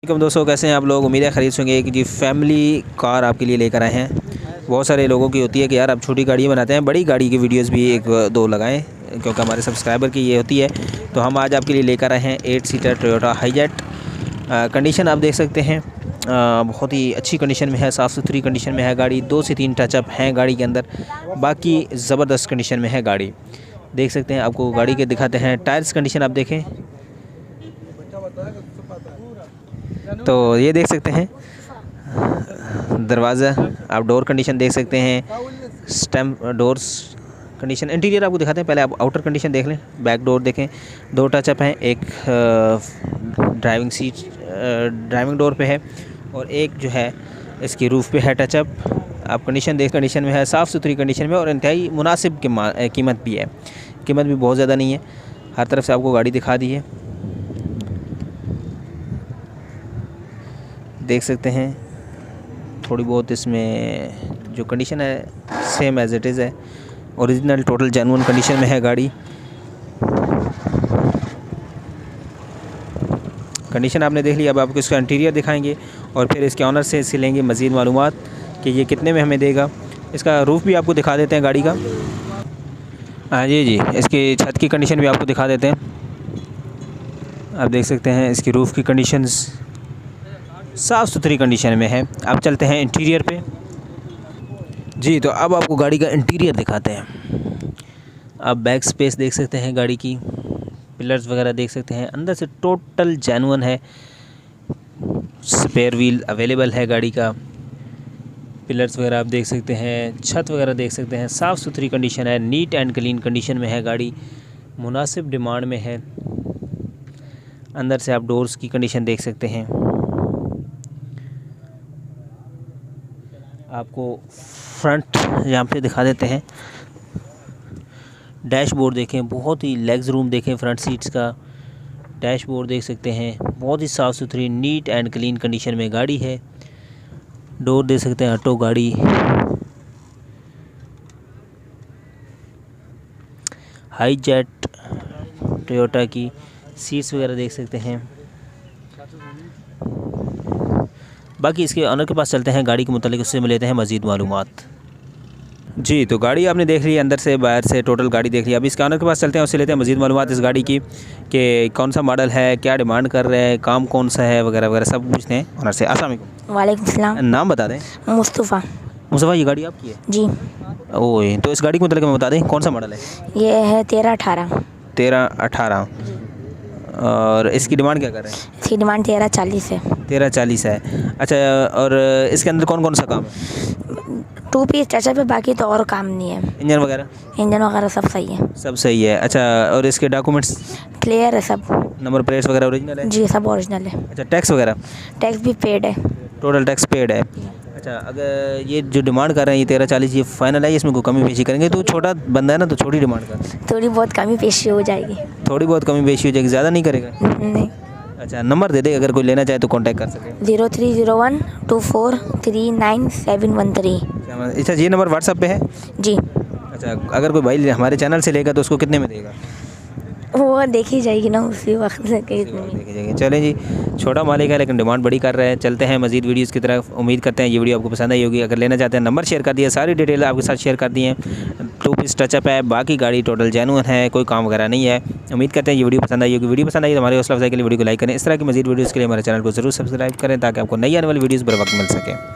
वालेकुम दोस्तों, कैसे हैं आप लोग। उम्मीद है खरीद होंगे कि जी फैमिली कार आपके लिए लेकर आए हैं। बहुत सारे लोगों की होती है कि यार आप छोटी गाड़ी बनाते हैं, बड़ी गाड़ी की वीडियोस भी एक दो लगाएं, क्योंकि हमारे सब्सक्राइबर की ये होती है। तो हम आज आपके लिए लेकर आए हैं 8 सीटर टोयोटा हाईजेट। कंडीशन आप देख सकते हैं, बहुत ही अच्छी कंडीशन में है, साफ़ सुथरी कंडीशन में है गाड़ी। 2 से 3 टचअप हैं गाड़ी के अंदर, बाकी ज़बरदस्त कंडीशन में है गाड़ी। देख सकते हैं, आपको गाड़ी के दिखाते हैं। टायर्स कंडीशन आप देखें तो ये देख सकते हैं, दरवाज़ा आप डोर कंडीशन देख सकते हैं, स्टैम्प डोर्स कंडीशन। इंटीरियर आपको दिखाते हैं, पहले आप आउटर कंडीशन देख लें। बैक डोर देखें, 2 टचअप हैं, एक ड्राइविंग सीट ड्राइविंग डोर पे है और एक जो है इसकी रूफ़ पे है टचअप। आप कंडीशन में है, साफ़ सुथरी कंडीशन में और इंतहाई मुनासिब कीमत भी है। कीमत भी बहुत ज़्यादा नहीं है, हर तरफ से आपको गाड़ी दिखा दी है। देख सकते हैं, थोड़ी बहुत इसमें जो कंडीशन है सेम एज़ इट इज़ है, ओरिजिनल टोटल जेन्युइन कंडीशन में है गाड़ी। कंडीशन आपने देख ली, अब आपको इसका इंटीरियर दिखाएंगे और फिर इसके ऑनर से इससे लेंगे मज़ीद मालूमात कि ये कितने में हमें देगा। इसका रूफ़ भी आपको दिखा देते हैं गाड़ी का। हाँ जी, इसकी छत की कंडीशन भी आपको दिखा देते हैं। आप देख सकते हैं इसकी रूफ़ की कंडीशंस साफ़ सुथरी कंडीशन में है। अब चलते हैं इंटीरियर पे जी। तो अब आपको गाड़ी का इंटीरियर दिखाते हैं। आप बैक स्पेस देख सकते हैं, गाड़ी की पिलर्स वगैरह देख सकते हैं, अंदर से टोटल जेन्युइन है। स्पेयर व्हील अवेलेबल है गाड़ी का। पिलर्स वगैरह आप देख सकते हैं, छत वगैरह देख सकते हैं, साफ़ सुथरी कंडीशन है, नीट एंड क्लीन कंडीशन में है गाड़ी, मुनासिब डिमांड में है। अंदर से आप डोर्स की कंडीशन देख सकते हैं। आपको फ्रंट यहाँ पे दिखा देते हैं। डैशबोर्ड देखें, बहुत ही लेग्स रूम देखें, फ्रंट सीट्स का डैशबोर्ड देख सकते हैं, बहुत ही साफ़ सुथरी नीट एंड क्लीन कंडीशन में गाड़ी है। डोर देख सकते हैं, ऑटो गाड़ी। हाईजेट टोयोटा की सीट्स वगैरह देख सकते हैं। बाकी इसके ऑनर के पास चलते हैं, गाड़ी के मुतालिक उससे लेते हैं मज़ीद मालूमात जी। तो गाड़ी आपने देख ली, अंदर से बाहर से टोटल गाड़ी देख ली। अभी इसके ऑनर के पास चलते हैं, उससे लेते हैं मज़ीद मालूमात इस गाड़ी की कि कौन सा मॉडल है, क्या डिमांड कर रहे हैं, काम कौन सा है वगैरह वगैरह सब पूछते हैं ऑनर से। अस्सलाम वालेकुम। वालेकुम सलाम। नाम बता दें। मुस्तफ़ा, ये गाड़ी आपकी है जी। ओह, तो इस गाड़ी के मुतालिक हमें बता दें कौन सा मॉडल है। ये है 1318। 1318। और इसकी डिमांड क्या कर रहे हैं। इसकी डिमांड 1340 है। 1340 है। अच्छा, और इसके अंदर कौन कौन सा काम है। 2 पीस टचअप है, बाकी तो और काम नहीं है। इंजन वगैरह सब सही है। सब सही है। अच्छा, और इसके डॉक्यूमेंट्स क्लियर है सब। नंबर प्लेट्स वगैरह ओरिजिनल है। जी, सब ओरिजिनल है। अच्छा, टैक्स वगैरह। टैक्स भी पेड है। टोटल टैक्स पेड है। अच्छा, अगर ये जो डिमांड कर रहे हैं ये 1340, ये फाइनल है, इसमें कोई कमी पेशी करेंगे। तो छोटा बंदा है ना, तो छोटी डिमांड कर, थोड़ी बहुत कमी पेशी हो जाएगी। थोड़ी बहुत कमी पेशी हो जाएगी, ज़्यादा नहीं करेगा। नहीं। अच्छा, नंबर दे दे, अगर कोई लेना चाहे तो कांटेक्ट कर सके। 0301 2439 अच्छा, ये नंबर व्हाट्सएप पे है जी। अच्छा, अगर कोई भाई हमारे चैनल से लेगा तो उसको कितने में देगा। वो देखी जाएगी ना उसी वक्त से। देखी जाएगी। चलें जी, छोटा मालिक है लेकिन डिमांड बड़ी कर रहे हैं। चलते हैं मज़ीद वीडियोस की तरफ। उम्मीद करते हैं ये वीडियो आपको पसंद आई होगी। अगर लेना चाहते हैं, नंबर शेयर कर दिया, सारी डिटेल आपके साथ शेयर कर दी हैं। 2 पीस टचअप है, बाकी गाड़ी टोटल जेन्युइन है, कोई काम वगैरह नहीं है। उम्मीद करते हैं ये वीडियो पसंद आई होगी। वीडियो पसंद आई तो हमारे हौसला अफजाई के लिए वीडियो को लाइक करें। इस तरह की मज़ीद वीडियोज़ के लिए हमारे चैनल को जरूर सब्सक्राइब करें, ताकि आपको नई आने वाली वीडियोज़ बर वक्त मिल सके।